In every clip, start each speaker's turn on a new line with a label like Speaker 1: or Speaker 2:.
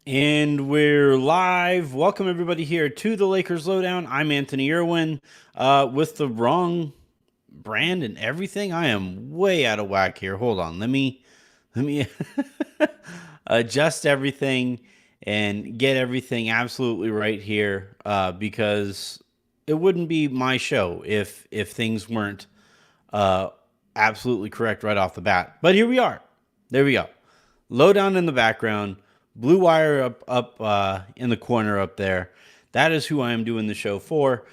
Speaker 1: And we're live. Welcome everybody here to the Lakers Lowdown. I'm Anthony Irwin, with the wrong brand and everything. I am way out of whack here. Hold on. Let me adjust everything and get everything absolutely right here, because it wouldn't be my show if things weren't uh, absolutely correct right off the bat. But here we are. There we go. Lowdown in the background, blue wire up in the corner up there. That is who I am doing the show for.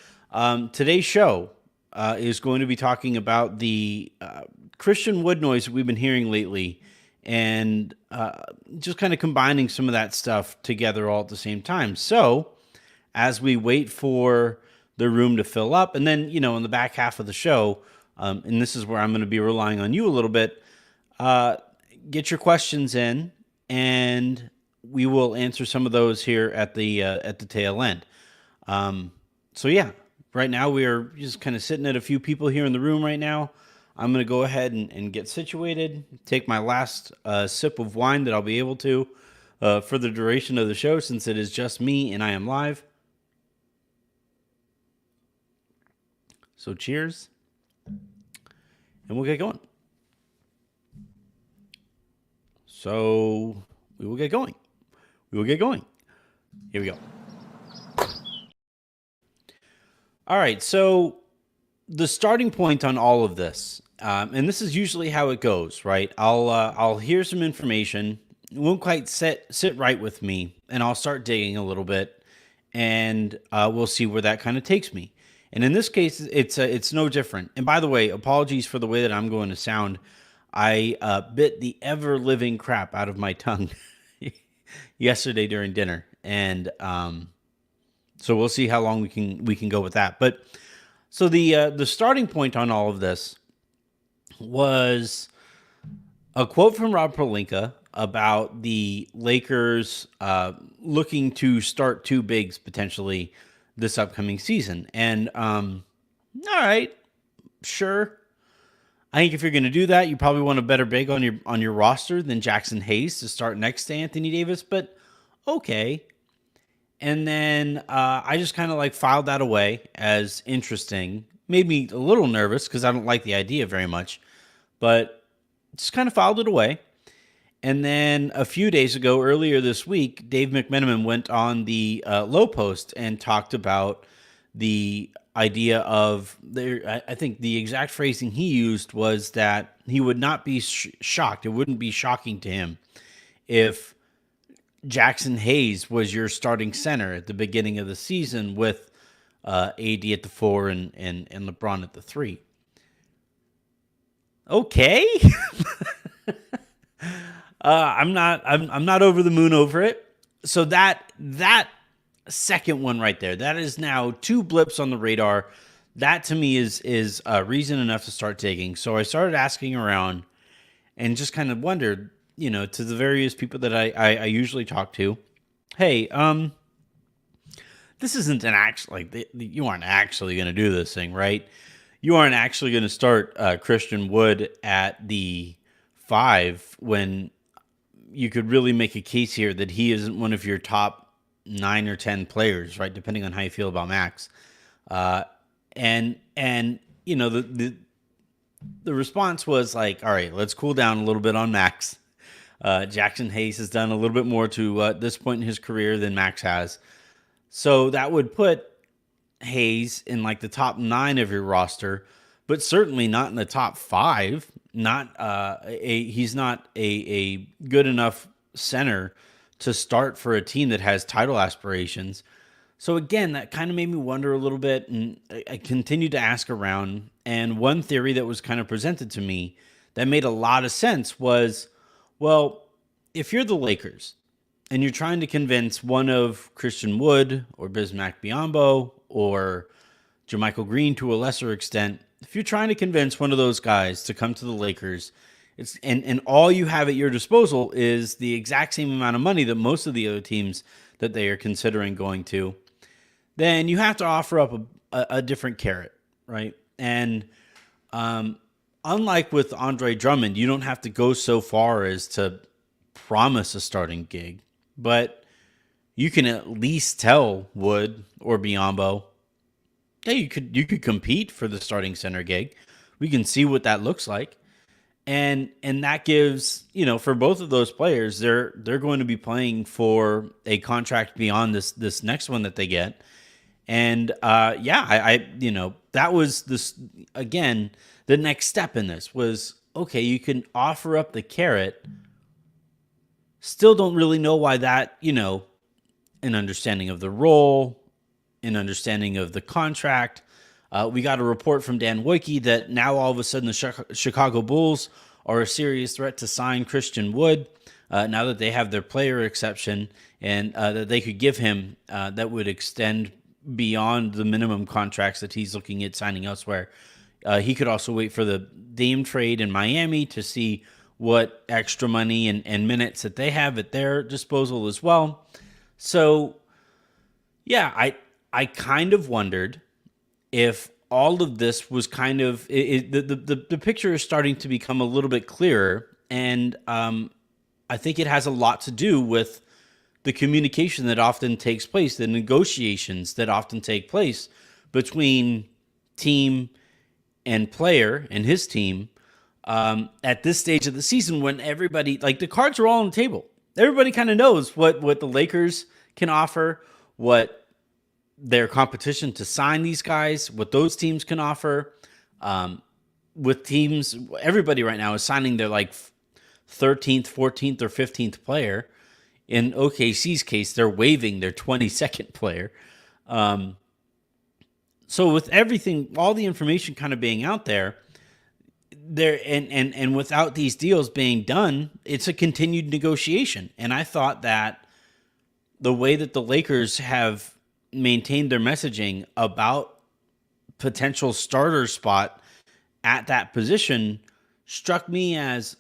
Speaker 1: Today's show is going to be talking about the Christian Wood noise that we've been hearing lately, and just kind of combining some of that stuff together all at the same time. So, as we wait for the room to fill up, and then in the back half of the show, and this is where I'm going to be relying on you a little bit. Uh, get your questions in, and we will answer some of those here at the tail end. So yeah, right now we are just kind of sitting at a few people here in the room right now. I'm going to go ahead and get situated, take my last sip of wine that I'll be able to for the duration of the show, since it is just me and I am live. So cheers, and we'll get going. So we will get going. We will get going. Here we go. All right. So the starting point on all of this, and this is usually how it goes, right? I'll hear some information, it won't quite sit right with me, and I'll start digging a little bit, and we'll see where that kind of takes me. And in this case, it's no different. And by the way, apologies for the way that I'm going to sound. I bit the ever living crap out of my tongue yesterday during dinner, and so we'll see how long we can go with that. But so the starting point on all of this was a quote from Rob Pelinka about the Lakers looking to start two bigs potentially this upcoming season. And all right, sure. I think if you're going to do that, you probably want a better big on your roster than Jackson Hayes to start next to Anthony Davis. But okay. And then I just kind of like filed that away as interesting. Made me a little nervous because I don't like the idea very much, but just kind of filed it away. And then a few days ago, earlier this week, Dave McMenamin went on the Low Post and talked about the idea of I think the exact phrasing he used was that he would not be shocked. It wouldn't be shocking to him if Jackson Hayes was your starting center at the beginning of the season with AD at the 4 and LeBron at the 3. Okay. I'm not over the moon over it. So that second one right there, that is now two blips on the radar. That to me is reason enough to start digging. So I started asking around and just kind of wondered, to the various people that I usually talk to, hey, this isn't an you aren't actually going to do this thing, right? You aren't actually going to start Christian Wood at the 5 when you could really make a case here that he isn't one of your top 9 or 10 players, right? Depending on how you feel about Max. And the response was like, all right, let's cool down a little bit on Max. Jackson Hayes has done a little bit more to this point in his career than Max has. So that would put Hayes in like the top 9 of your roster, but certainly not in the top 5. He's not a good enough center to start for a team that has title aspirations. So again, that kind of made me wonder a little bit, and I continued to ask around. And one theory that was kind of presented to me that made a lot of sense was, well, if you're the Lakers and you're trying to convince one of Christian Wood or Bismack Biyombo or JaMychal Green to a lesser extent, if you're trying to convince one of those guys to come to the Lakers, and all you have at your disposal is the exact same amount of money that most of the other teams that they are considering going to, then you have to offer up a different carrot, right? And unlike with Andre Drummond, you don't have to go so far as to promise a starting gig, but you can at least tell Wood or Biombo, hey, you could compete for the starting center gig. We can see what that looks like. And that gives, for both of those players, they're going to be playing for a contract beyond this next one that they get. And yeah, that was this again. The next step in this was, okay, you can offer up the carrot. Still don't really know why that, an understanding of the role, an understanding of the contract. We got a report from Dan Wojcicki that now all of a sudden the Chicago Bulls are a serious threat to sign Christian Wood, now that they have their player exception, and that they could give him that would extend beyond the minimum contracts that he's looking at signing elsewhere. He could also wait for the Dame trade in Miami to see what extra money and minutes that they have at their disposal as well. So, yeah, I kind of wondered if all of this was kind of the picture is starting to become a little bit clearer, and I think it has a lot to do with the communication that often takes place, the negotiations that often take place between team and player and his team at this stage of the season, when everybody, like, the cards are all on the table. Everybody kind of knows what the Lakers can offer, what their competition to sign these guys, what those teams can offer. With teams, everybody right now is signing their 13th, 14th, or 15th player. In OKC's case, they're waiving their 22nd player. So with everything, all the information kind of being out there, and without these deals being done, it's a continued negotiation. And I thought that the way that the Lakers have maintained their messaging about potential starter spot at that position struck me as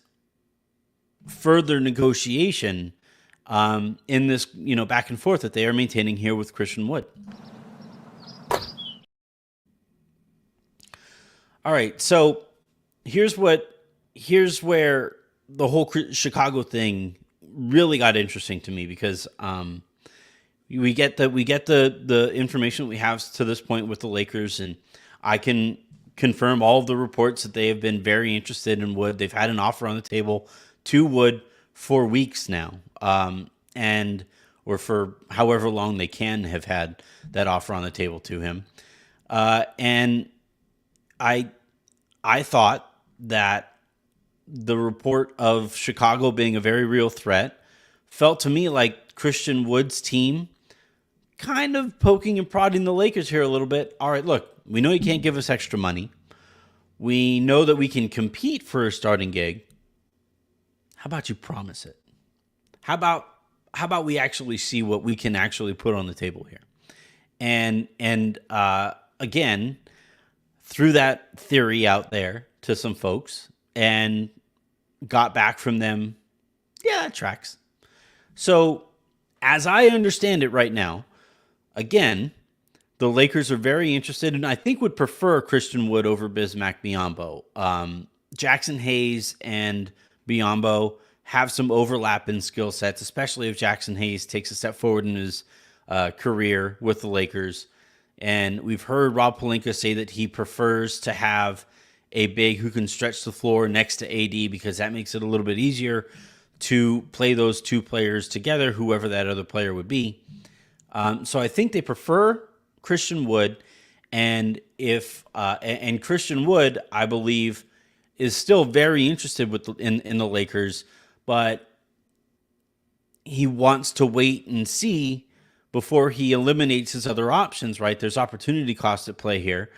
Speaker 1: further negotiation in this, back and forth that they are maintaining here with Christian Wood. All right, so here's where the whole Chicago thing really got interesting to me, because we get the information that we have to this point with the Lakers, and I can confirm all of the reports that they have been very interested in Wood. They've had an offer on the table to Wood for weeks now, or for however long they can have had that offer on the table to him. And I thought that the report of Chicago being a very real threat felt to me like Christian Wood's team kind of poking and prodding the Lakers here a little bit. All right, look, we know you can't give us extra money. We know that we can compete for a starting gig. How about you promise it? How about we actually see what we can actually put on the table here? And again, threw that theory out there to some folks and got back from them, yeah, that tracks. So as I understand it right now, again, the Lakers are very interested, and I think would prefer Christian Wood over Bismack Biyombo. Jackson Hayes and Biyombo have some overlap in skill sets, especially if Jackson Hayes takes a step forward in his career with the Lakers. And we've heard Rob Pelinka say that he prefers to have a big who can stretch the floor next to AD, because that makes it a little bit easier to play those two players together, whoever that other player would be. So I think they prefer Christian Wood, and and Christian Wood, I believe, is still very interested in the Lakers, but he wants to wait and see before he eliminates his other options, right? There's opportunity cost at play here.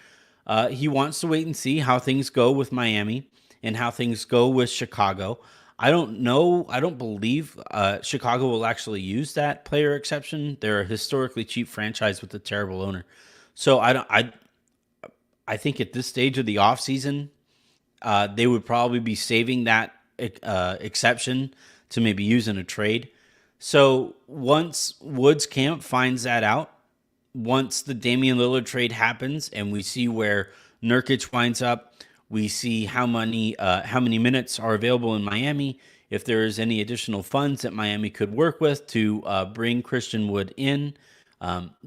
Speaker 1: He wants to wait and see how things go with Miami and how things go with Chicago. I don't know. I don't believe Chicago will actually use that player exception. They're a historically cheap franchise with a terrible owner. So I think at this stage of the offseason, they would probably be saving that exception to maybe use in a trade. So once Woods camp finds that out, once the Damian Lillard trade happens and we see where Nurkic winds up, we see how many minutes are available in Miami, if there is any additional funds that Miami could work with to bring Christian Wood in.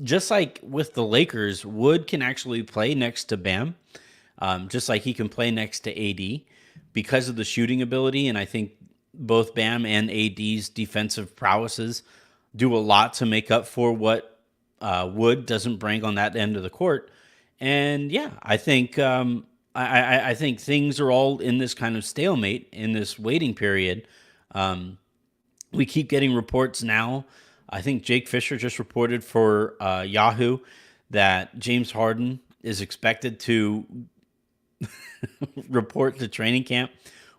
Speaker 1: Just like with the Lakers, Wood can actually play next to Bam, just like he can play next to AD because of the shooting ability. And I think both Bam and AD's defensive prowesses do a lot to make up for what Wood doesn't bring on that end of the court. And yeah, I think I think things are all in this kind of stalemate in this waiting period. We keep getting reports now. I think Jake Fisher just reported for Yahoo that James Harden is expected to report to training camp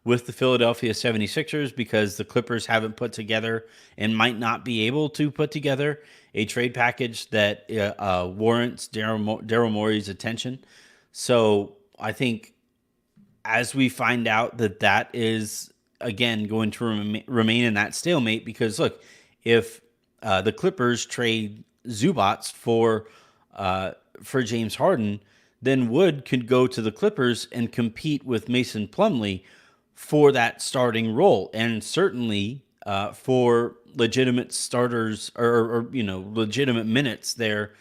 Speaker 1: with the Philadelphia 76ers because the Clippers haven't put together and might not be able to put together a trade package that warrants Daryl Morey's attention. So I think as we find out that is, again, going to remain in that stalemate, because look, if the Clippers trade Zubats for James Harden, then Wood could go to the Clippers and compete with Mason Plumlee for that starting role, and certainly for legitimate starters or legitimate minutes there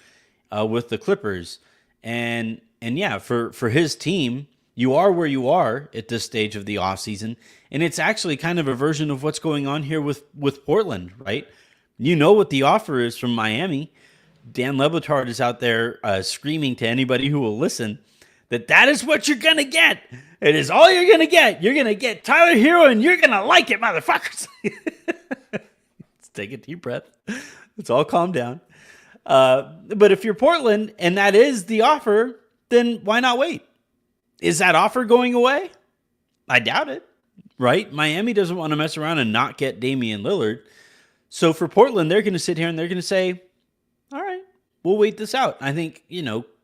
Speaker 1: with the Clippers. And yeah, for his team, you are where you are at this stage of the offseason, and it's actually kind of a version of what's going on here with Portland, right? You know what the offer is from Miami. Dan Le Batard is out there screaming to anybody who will listen that is what you're going to get. It is all you're going to get. You're going to get Tyler Hero, and you're going to like it, motherfuckers. Let's take a deep breath. Let's all calm down. But if you're Portland and that is the offer, then why not wait? Is that offer going away? I doubt it, right? Miami doesn't want to mess around and not get Damian Lillard. So for Portland, they're going to sit here and they're going to say, all right, we'll wait this out. I think,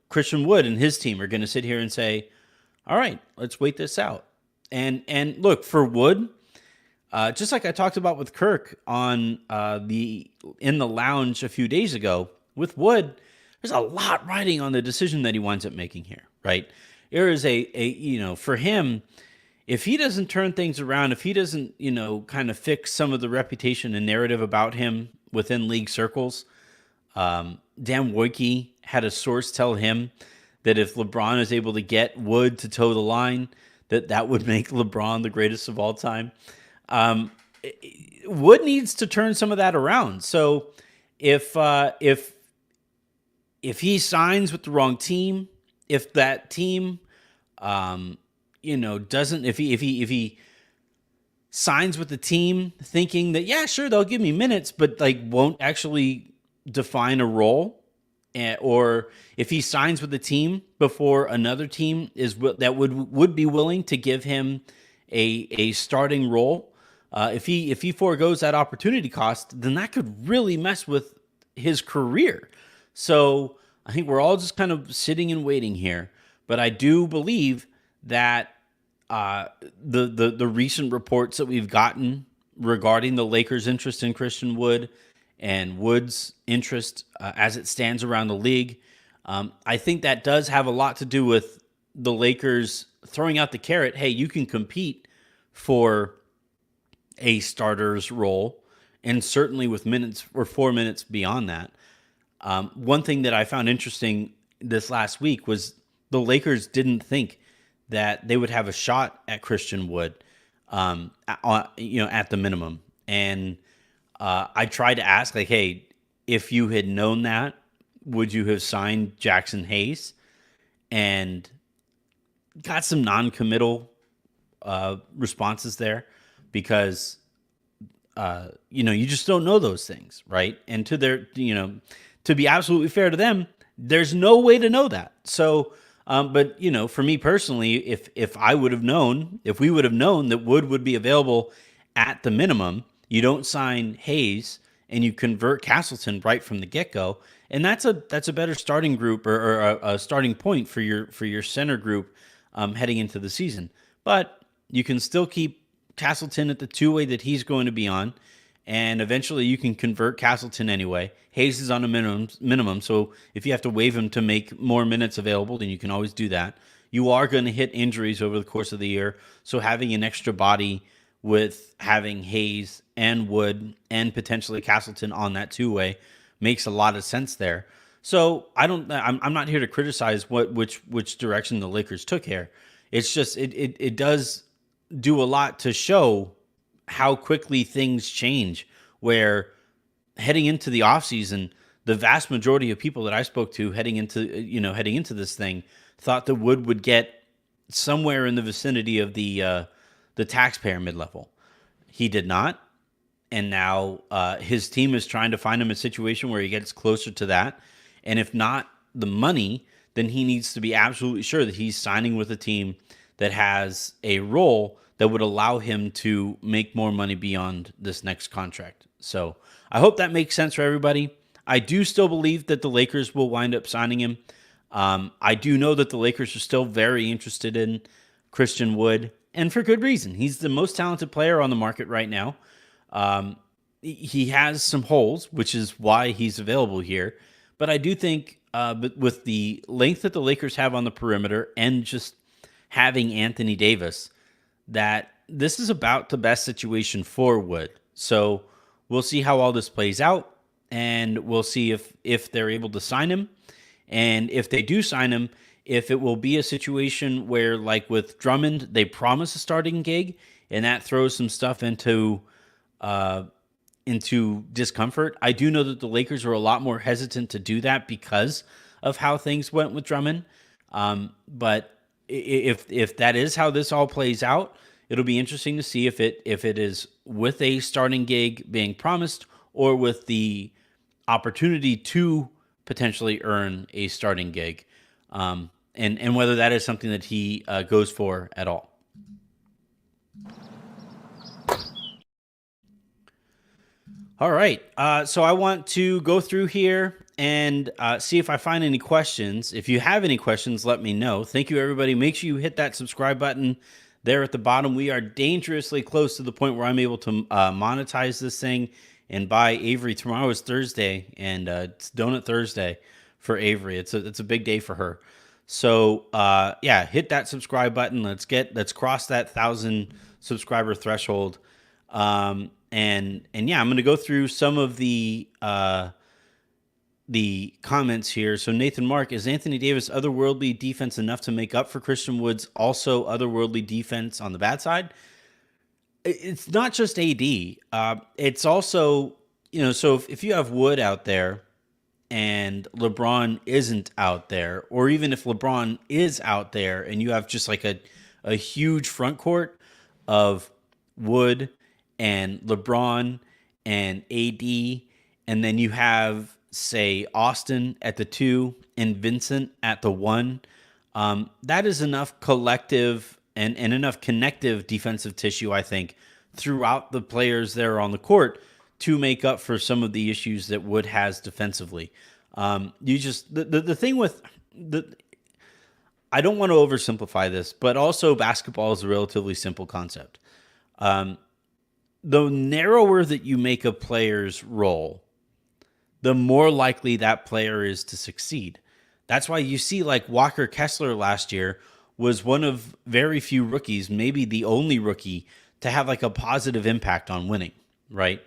Speaker 1: Christian Wood and his team are going to sit here and say, all right, let's wait this out. And look, for Wood, just like I talked about with Kirk on in the lounge a few days ago, with Wood, there's a lot riding on the decision that he winds up making here, right? There is for him, if he doesn't turn things around, if he doesn't, kind of fix some of the reputation and narrative about him within league circles, Dan Wojcicki had a source tell him that if LeBron is able to get Wood to toe the line, that would make LeBron the greatest of all time. Wood needs to turn some of that around. So if he signs with the wrong team, if that team, doesn't, if he signs with the team thinking that, yeah, sure, they'll give me minutes, but won't actually define a role, or if he signs with the team before another team that would be willing to give him a starting role, if he foregoes that opportunity cost, then that could really mess with his career. So I think we're all just kind of sitting and waiting here. But I do believe that the recent reports that we've gotten regarding the Lakers' interest in Christian Wood and Wood's interest as it stands around the league, I think that does have a lot to do with the Lakers throwing out the carrot. Hey, you can compete for a starter's role, and certainly with minutes or 4 minutes beyond that. One thing that I found interesting this last week was the Lakers didn't think that they would have a shot at Christian Wood, at the minimum. And I tried to ask, hey, if you had known that, would you have signed Jackson Hayes? And got some non-committal responses there because, you just don't know those things, right? And to be absolutely fair to them, there's no way to know that. So, but for me personally, if we would have known that Wood would be available at the minimum, you don't sign Hayes and you convert Castleton right from the get-go, and that's a better starting group or a starting point for your center group heading into the season. But you can still keep Castleton at the two-way that he's going to be on, and eventually you can convert Castleton anyway. Hayes is on a minimum, so if you have to waive him to make more minutes available, then you can always do that. You are going to hit injuries over the course of the year, so having an extra body with having Hayes and Wood and potentially Castleton on that two-way makes a lot of sense there. So I'm not here to criticize which direction the Lakers took here. It's just it does do a lot to show how quickly things change, where heading into the offseason, the vast majority of people that I spoke to heading into this thing thought that Wood would get somewhere in the vicinity of the taxpayer mid level. He did not, and now his team is trying to find him a situation where he gets closer to that. And if not the money, then he needs to be absolutely sure that he's signing with a team that has a role that would allow him to make more money beyond this next contract. So I hope that makes sense for everybody. I do still believe that the Lakers will wind up signing him. I do know that the Lakers are still very interested in Christian Wood, and for good reason. He's the most talented player on the market right now. He has some holes, which is why he's available here. But I do think with the length that the Lakers have on the perimeter and just having Anthony Davis, that this is about the best situation for Wood. So we'll see how all this plays out, and we'll see if they're able to sign him. And if they do sign him, if it will be a situation where, like with Drummond, they promise a starting gig, and that throws some stuff into discomfort. I do know that the Lakers are a lot more hesitant to do that because of how things went with Drummond. But if that is how this all plays out, it'll be interesting to see if it is with a starting gig being promised or with the opportunity to potentially earn a starting gig, and whether that is something that he goes for at all. All right, so I want to go through here and see if I find any questions. If you have any questions, let me know. Thank you, everybody. Make sure you hit that subscribe button there at the bottom. We are dangerously close to the point where I'm able to monetize this thing and buy Avery. Tomorrow is Thursday, and it's Donut Thursday for Avery. It's a big day for her. So yeah, hit that subscribe button. Let's cross that 1,000 subscriber threshold. And yeah, I'm going to go through some of the comments here. So Nathan Mark, is Anthony Davis otherworldly defense enough to make up for Christian Wood's also otherworldly defense on the bad side? It's not just AD. It's also, so if you have Wood out there and LeBron isn't out there, or even if LeBron is out there and you have just like a huge front court of Wood and LeBron and AD, and then you have, say, Austin at the 2 and Vincent at the 1, that is enough collective and enough connective defensive tissue, I think, throughout the players there on the court to make up for some of the issues that Wood has defensively. The thing with I don't want to oversimplify this, but also basketball is a relatively simple concept. The narrower that you make a player's role, the more likely that player is to succeed. That's why you see like Walker Kessler last year was one of very few rookies, maybe the only rookie, to have like a positive impact on winning, right?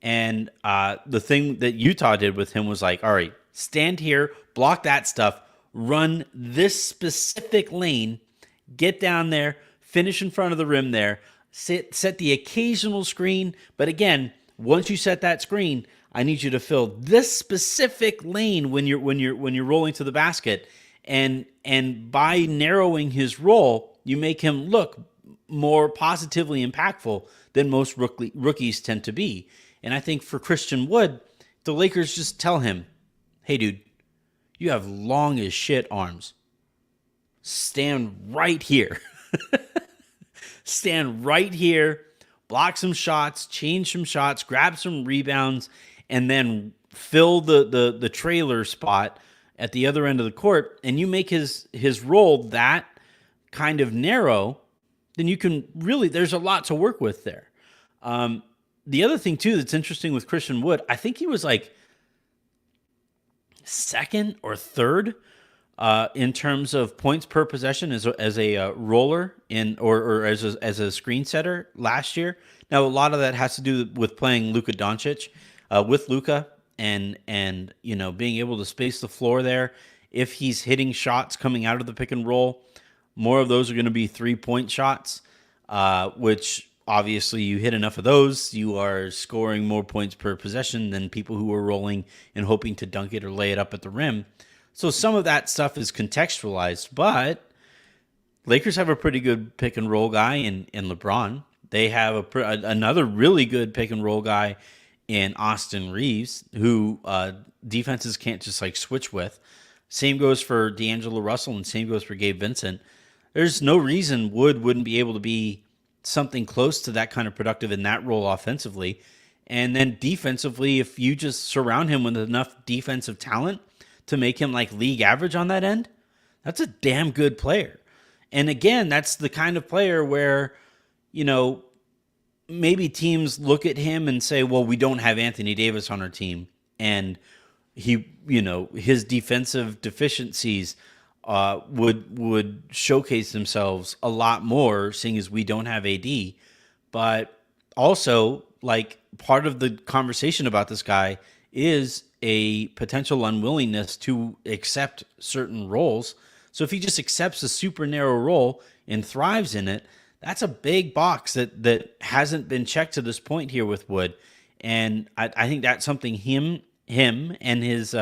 Speaker 1: And the thing that Utah did with him was like, all right, stand here, block that stuff, run this specific lane, get down there, finish in front of the rim there, set the occasional screen. But again, once you set that screen, I need you to fill this specific lane when you're rolling to the basket. And by narrowing his role, you make him look more positively impactful than most rookies tend to be. And I think for Christian Wood, the Lakers just tell him, hey, dude, you have long as shit arms. Stand right here. Stand right here, block some shots, change some shots, grab some rebounds, and then fill the trailer spot at the other end of the court, and you make his role that kind of narrow, then you can really, there's a lot to work with there. The other thing, too, that's interesting with Christian Wood, I think he was like second or third in terms of points per possession as a roller or as a screen setter last year. Now a lot of that has to do with playing Luka Doncic with Luka and being able to space the floor there. If he's hitting shots coming out of the pick and roll, more of those are going to be 3-point shots, which obviously you hit enough of those, you are scoring more points per possession than people who are rolling and hoping to dunk it or lay it up at the rim. So some of that stuff is contextualized, but Lakers have a pretty good pick and roll guy in LeBron. They have another really good pick and roll guy in Austin Reeves, who defenses can't just like switch with. Same goes for D'Angelo Russell, and same goes for Gabe Vincent. There's no reason Wood wouldn't be able to be something close to that kind of productive in that role offensively. And then defensively, if you just surround him with enough defensive talent to make him like league average on that end, that's a damn good player. And again, that's the kind of player where, you know, maybe teams look at him and say, well, we don't have Anthony Davis on our team. And his defensive deficiencies would showcase themselves a lot more, seeing as we don't have AD. But also, like, part of the conversation about this guy is a potential unwillingness to accept certain roles. So if he just accepts a super narrow role and thrives in it, that's a big box that hasn't been checked to this point here with Wood. And I think that's something him and his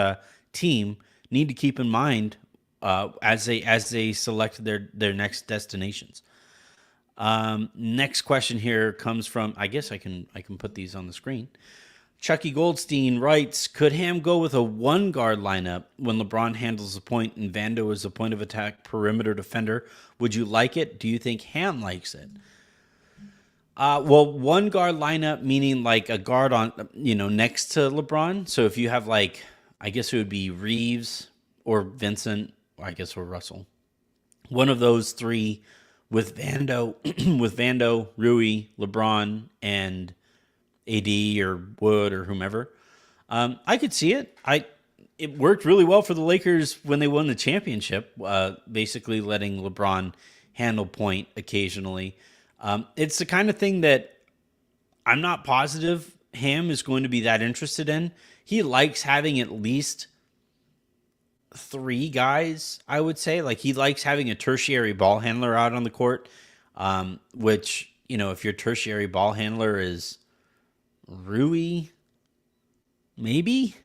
Speaker 1: team need to keep in mind as they select their next destinations. Next question here comes from, I guess I can put these on the screen. Chucky Goldstein writes, could Ham go with a one guard lineup when LeBron handles the point and Vando is a point of attack perimeter defender? Would you like it? Do you think Ham likes it? Well, one guard lineup meaning like a guard on, next to LeBron. So if you have like, I guess it would be Reeves or Vincent, or I guess or Russell. One of those three with Vando, Rui, LeBron, and AD or Wood or whomever. I could see it. It worked really well for the Lakers when they won the championship, basically letting LeBron handle point occasionally. It's the kind of thing that I'm not positive Ham is going to be that interested in. He likes having at least three guys, I would say. Like, he likes having a tertiary ball handler out on the court, which, if your tertiary ball handler is Rui, maybe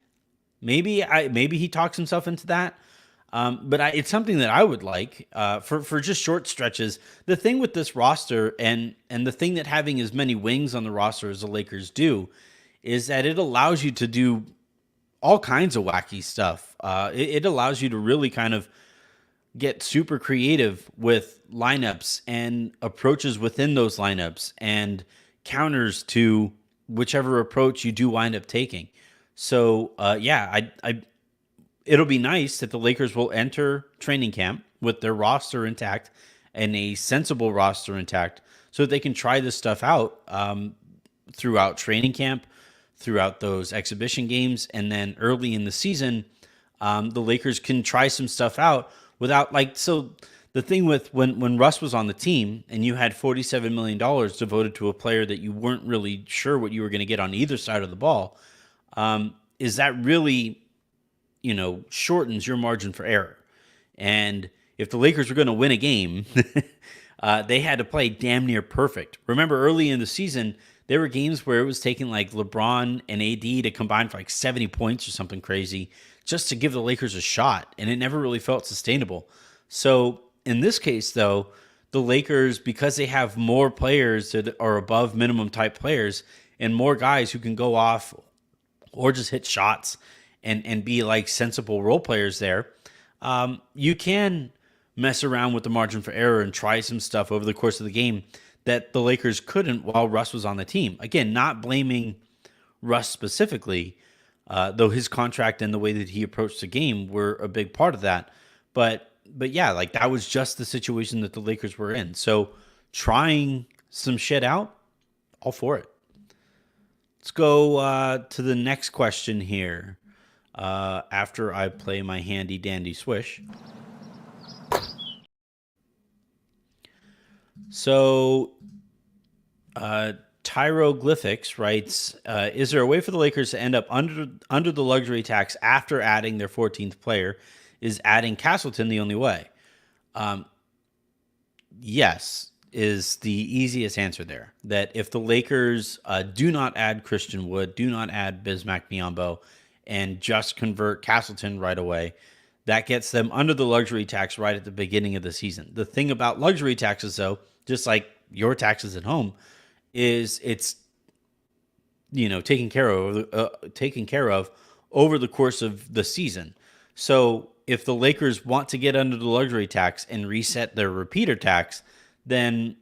Speaker 1: he talks himself into that. But it's something that I would like for just short stretches. The thing with this roster and the thing that having as many wings on the roster as the Lakers do is that it allows you to do all kinds of wacky stuff. It allows you to really kind of get super creative with lineups and approaches within those lineups and counters to whichever approach you do wind up taking. So, it'll be nice that the Lakers will enter training camp with their roster intact and a sensible roster intact so that they can try this stuff out throughout training camp, throughout those exhibition games, and then early in the season, the Lakers can try some stuff out without so the thing with when Russ was on the team and you had $47 million devoted to a player that you weren't really sure what you were going to get on either side of the ball, is that really, shortens your margin for error. And if the Lakers were going to win a game, they had to play damn near perfect. Remember early in the season, there were games where it was taking like LeBron and AD to combine for like 70 points or something crazy just to give the Lakers a shot. And it never really felt sustainable. So in this case, though, the Lakers, because they have more players that are above minimum type players and more guys who can go off or just hit shots and be like sensible role players there, you can mess around with the margin for error and try some stuff over the course of the game that the Lakers couldn't while Russ was on the team. Again, not blaming Russ specifically, though his contract and the way that he approached the game were a big part of that. But yeah, like that was just the situation that the Lakers were in. So trying some shit out, all for it. Let's go to the next question here. after I play my handy dandy swish. So, uh, Tyroglyphics writes, "Is there a way for the Lakers to end up under the luxury tax after adding their 14th player? Is adding Castleton the only way?" Yes, is the easiest answer there. That if the Lakers do not add Christian Wood, do not add Bismack Biyombo, and just convert Castleton right away, that gets them under the luxury tax right at the beginning of the season. The thing about luxury taxes, though, just like your taxes at home, is it's taken care of over the course of the season. So if the Lakers want to get under the luxury tax and reset their repeater tax, then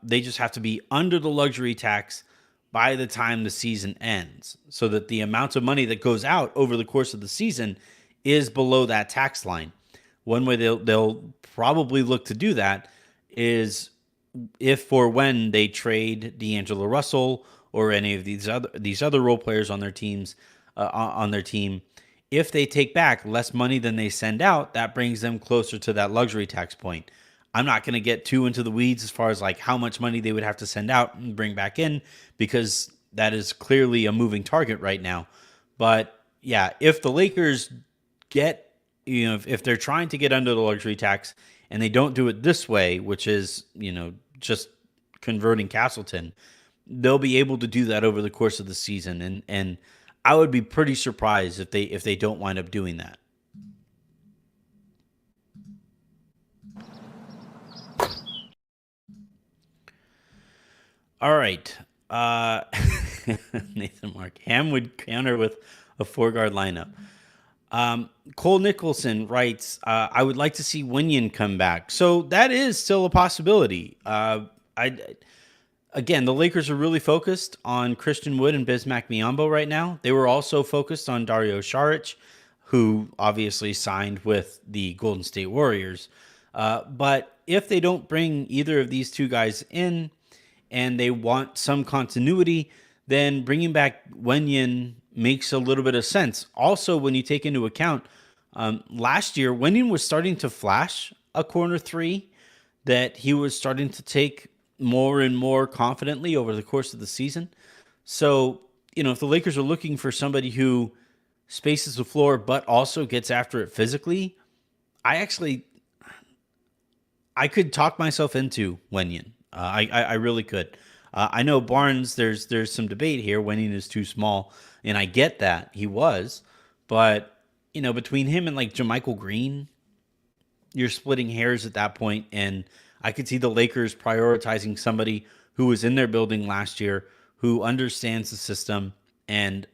Speaker 1: they just have to be under the luxury tax by the time the season ends, so that the amount of money that goes out over the course of the season is below that tax line. One way they'll probably look to do that is if or when they trade D'Angelo Russell or any of these other role players on their teams on their team, if they take back less money than they send out, that brings them closer to that luxury tax point. I'm not going to get too into the weeds as far as like how much money they would have to send out and bring back in, because that is clearly a moving target right now. But yeah, if the Lakers get, if they're trying to get under the luxury tax and they don't do it this way, which is, just converting Castleton, they'll be able to do that over the course of the season. And I would be pretty surprised if they don't wind up doing that. All right. Nathan Mark Ham would counter with a four-guard lineup. Cole Nicholson writes, "I would like to see Winyan come back." So that is still a possibility. I Again, the Lakers are really focused on Christian Wood and Bismack Biyombo right now. They were also focused on Dario Saric, who obviously signed with the Golden State Warriors. But if they don't bring either of these two guys in and they want some continuity, then bringing back Wenyan makes a little bit of sense. Also, when you take into account last year, Wenyan was starting to flash a corner three that he was starting to take more and more confidently over the course of the season. So, if the Lakers are looking for somebody who spaces the floor but also gets after it physically, I could talk myself into Wenyan. I really could. I know Barnes. There's some debate here. Wenyan is too small, and I get that he was, but between him and like JaMychal Green, you're splitting hairs at that point, and I could see the Lakers prioritizing somebody who was in their building last year, who understands the system, and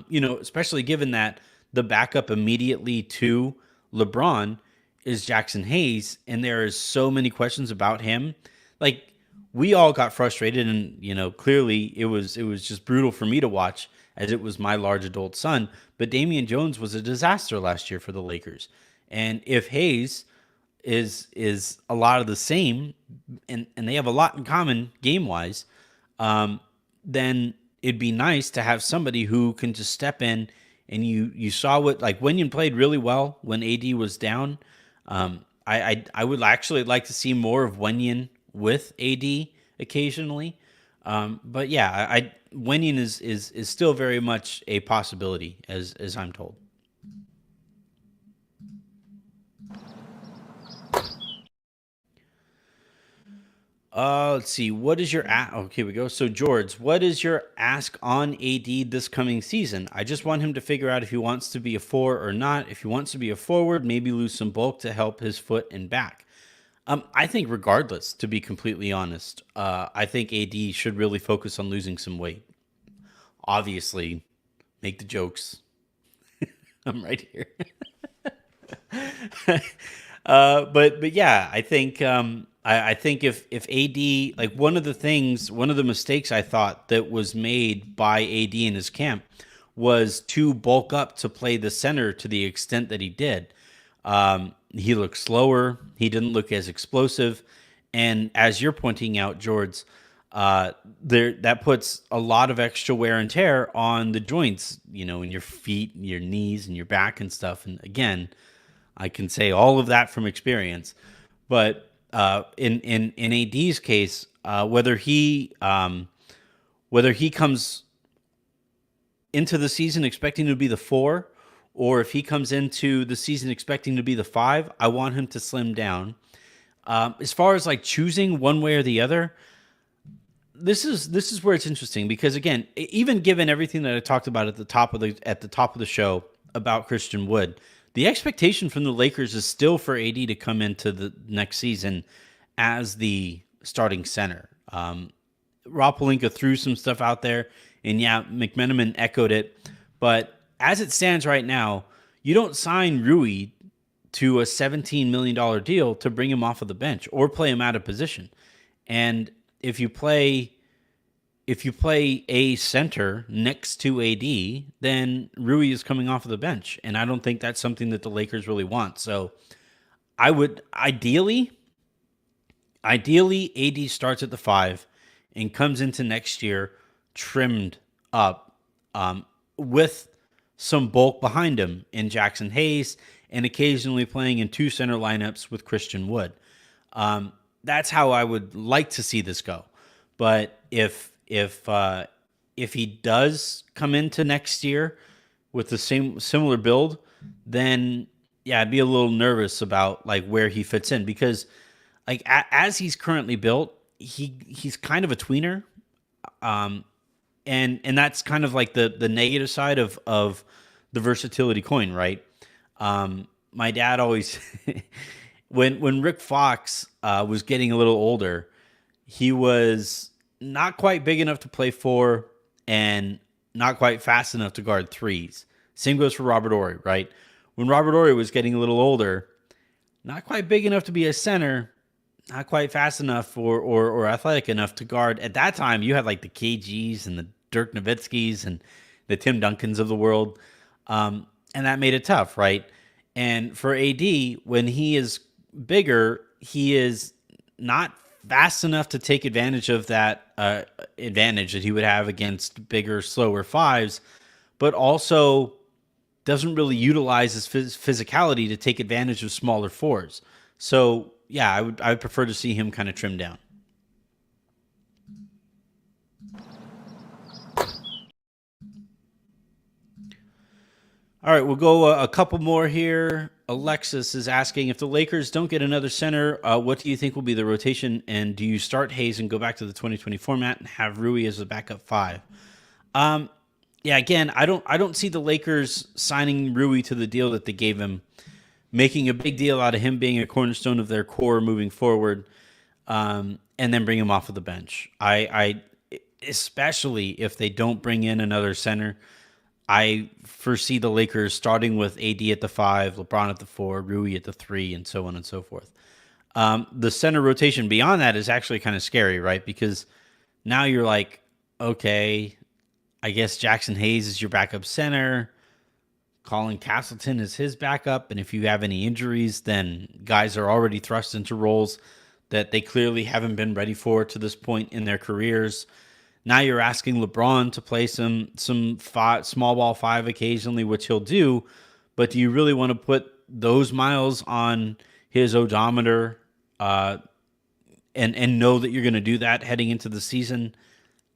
Speaker 1: especially given that the backup immediately to LeBron is Jackson Hayes, and there is so many questions about him. Like, we all got frustrated, and clearly it was just brutal for me to watch, as it was my large adult son. But Damian Jones was a disaster last year for the Lakers, and if Hayes is a lot of the same, and they have a lot in common game wise, then it'd be nice to have somebody who can just step in. And you saw what, like, Winyan played really well when AD was down. I would actually like to see more of Winyan with AD occasionally. But yeah, Winyan is still very much a possibility, as I'm told. Let's see. What is your okay? We go. So George, what is your ask on AD this coming season? I just want him to figure out if he wants to be a four or not. If he wants to be a forward, maybe lose some bulk to help his foot and back. I think regardless, to be completely honest, I think AD should really focus on losing some weight. Obviously, make the jokes. I'm right here. But yeah, I think if AD, like, one of the mistakes I thought that was made by AD in his camp was to bulk up to play the center to the extent that he did. He looked slower. He didn't look as explosive. And as you're pointing out, George, uh, there that puts a lot of extra wear and tear on the joints, in your feet, your knees, and your back and stuff. And again, I can say all of that from experience. But in AD's case, whether he comes into the season expecting to be the 4, or if he comes into the season expecting to be the 5, I want him to slim down. As far as like choosing one way or the other, this is where it's interesting because again, even given everything that I talked about at the top of the show about Christian Wood, the expectation from the Lakers is still for AD to come into the next season as the starting center. Rob Pelinka threw some stuff out there, and yeah, McMenamin echoed it. But as it stands right now, you don't sign Rui to a $17 million deal to bring him off of the bench or play him out of position. And if you play a center next to AD, then Rui is coming off of the bench, and I don't think that's something that the Lakers really want. So I would ideally AD starts at the 5 and comes into next year trimmed up, with some bulk behind him in Jackson Hayes and occasionally playing in two center lineups with Christian Wood. That's how I would like to see this go. But if he does come into next year with the similar build, then yeah, I'd be a little nervous about like where he fits in because like as he's currently built, he's kind of a tweener. Um, and that's kind of like the negative side of the versatility coin, right? My dad always when Rick Fox was getting a little older, he was not quite big enough to play 4 and not quite fast enough to guard threes. Same goes for Robert Horry, right? When Robert Horry was getting a little older, not quite big enough to be a center, not quite fast enough or athletic enough to guard. At that time, you had like the KGs and the Dirk Nowitzkis and the Tim Duncans of the world. And that made it tough, right? And for AD, when he is bigger, he is not fast enough to take advantage of that advantage that he would have against bigger, slower 5s, but also doesn't really utilize his physicality to take advantage of smaller 4s. So yeah, I would prefer to see him kind of trimmed down. All right, we'll go a couple more here. Alexis is asking if the Lakers don't get another center, what do you think will be the rotation? And do you start Hayes and go back to the 2020 format and have Rui as a backup 5? Um, yeah, again, I don't see the Lakers signing Rui to the deal that they gave him, making a big deal out of him being a cornerstone of their core moving forward, and then bring him off of the bench. I especially if they don't bring in another center. I foresee the Lakers starting with AD at the 5, LeBron at the 4, Rui at the 3, and so on and so forth. The center rotation beyond that is actually kind of scary, right? Because now you're like, okay, I guess Jackson Hayes is your backup center. Colin Castleton is his backup. And if you have any injuries, then guys are already thrust into roles that they clearly haven't been ready for to this point in their careers. Now you're asking LeBron to play some small ball 5 occasionally, which he'll do, but do you really want to put those miles on his odometer, and know that you're going to do that heading into the season?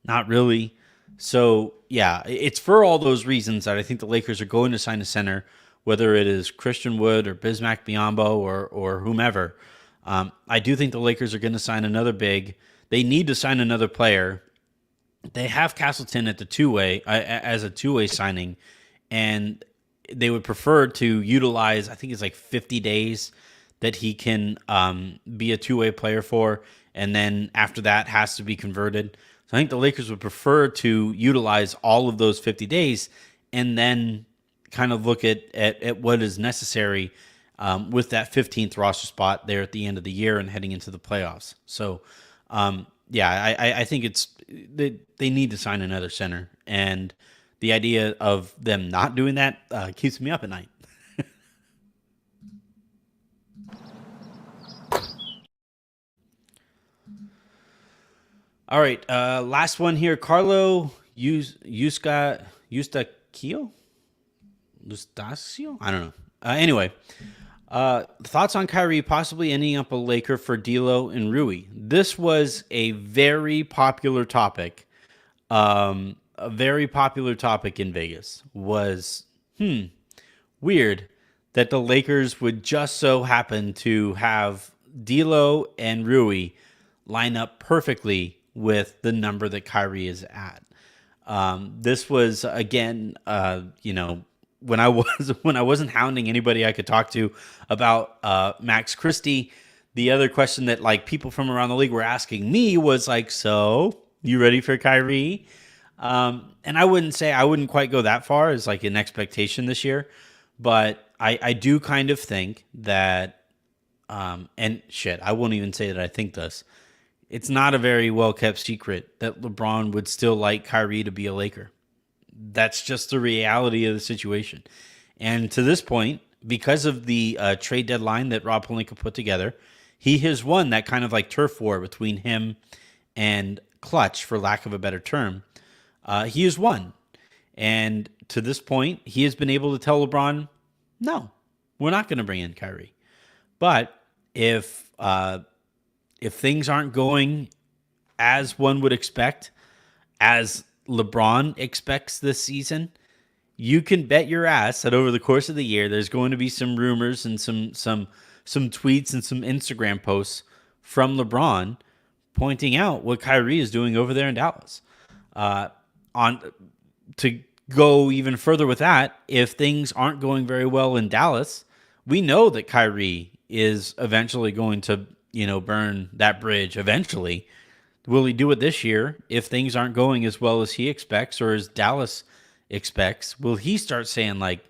Speaker 1: Not really. So yeah, it's for all those reasons that I think the Lakers are going to sign a center, whether it is Christian Wood or Bismack Biyombo or whomever. I do think the Lakers are going to sign another big. They need to sign another player. They have Castleton at the two-way as a two-way signing, and they would prefer to utilize, I think it's like 50 days that he can be a two-way player for, and then after that has to be converted. So I think the Lakers would prefer to utilize all of those 50 days and then kind of look at what is necessary with that 15th roster spot there at the end of the year and heading into the playoffs. So, yeah, I think they need to sign another center, and the idea of them not doing that keeps me up at night. All right, last one here. Carlo Eustaquio? Eustacio? I don't know. Anyway, thoughts on Kyrie possibly ending up a Laker for D'Lo and Rui. This was a very popular topic. A very popular topic in Vegas was weird that the Lakers would just so happen to have D'Lo and Rui line up perfectly with the number that Kyrie is at. This was again, when I was when I wasn't hounding anybody I could talk to about Max Christie. The other question that like people from around the league were asking me was like, "So you ready for Kyrie?" And I wouldn't quite go that far as like an expectation this year, but I do kind of think that, and shit, I won't even say that I think this. It's not a very well kept secret that LeBron would still like Kyrie to be a Laker. That's just the reality of the situation. And to this point, because of the trade deadline that Rob Pelinka put together, he has won that kind of like turf war between him and Clutch, for lack of a better term. He has won. And to this point, he has been able to tell LeBron, no, we're not going to bring in Kyrie. But if things aren't going as one would expect, as LeBron expects this season, you can bet your ass that over the course of the year, there's going to be some rumors and some tweets and some Instagram posts from LeBron pointing out what Kyrie is doing over there in Dallas. On to go even further with that, if things aren't going very well in Dallas, we know that Kyrie is eventually going to, burn that bridge eventually. Will he do it this year if things aren't going as well as he expects or as Dallas expects? Will he start saying like,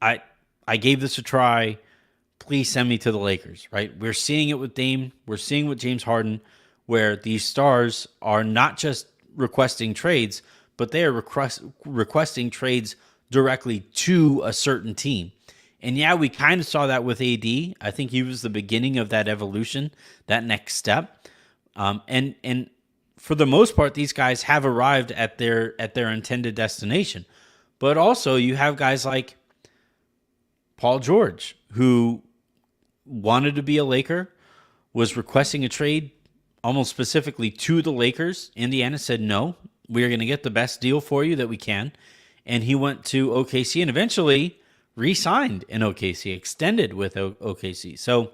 Speaker 1: I I gave this a try. Please send me to the Lakers, right? We're seeing it with Dame. We're seeing with James Harden, where these stars are not just requesting trades, but they are requesting trades directly to a certain team. And yeah, we kind of saw that with AD. I think he was the beginning of that evolution, that next step. And for the most part, these guys have arrived at their intended destination. But also, you have guys like Paul George, who wanted to be a Laker, was requesting a trade almost specifically to the Lakers. Indiana said, no, we are going to get the best deal for you that we can. And he went to OKC and eventually re-signed in OKC, extended with OKC. So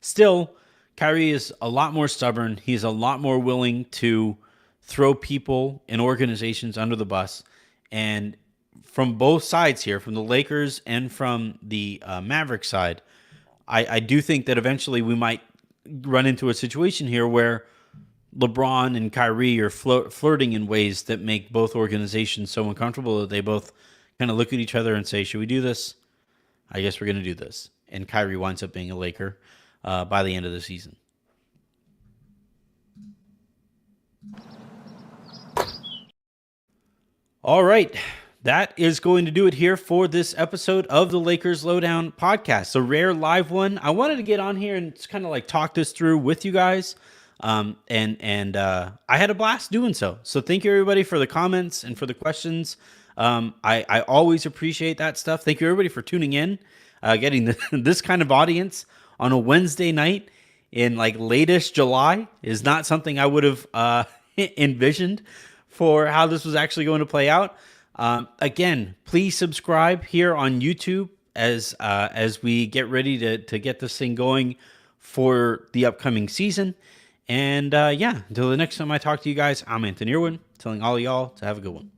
Speaker 1: still, Kyrie is a lot more stubborn. He's a lot more willing to throw people and organizations under the bus. And from both sides here, from the Lakers and from the Mavericks side, I do think that eventually we might run into a situation here where LeBron and Kyrie are flirting in ways that make both organizations so uncomfortable that they both kind of look at each other and say, should we do this? I guess we're going to do this. And Kyrie winds up being a Laker by the end of the season. All right. That is going to do it here for this episode of the Lakers Lowdown podcast. A rare live one. I wanted to get on here and just kind of like talk this through with you guys. And I had a blast doing so. So thank you everybody for the comments and for the questions. I always appreciate that stuff. Thank you everybody for tuning in, getting this kind of audience on a Wednesday night in like latest July is not something I would have envisioned for how this was actually going to play out. Again, please subscribe here on YouTube as we get ready to get this thing going for the upcoming season. And until the next time I talk to you guys, I'm Anthony Irwin, telling all of y'all to have a good one.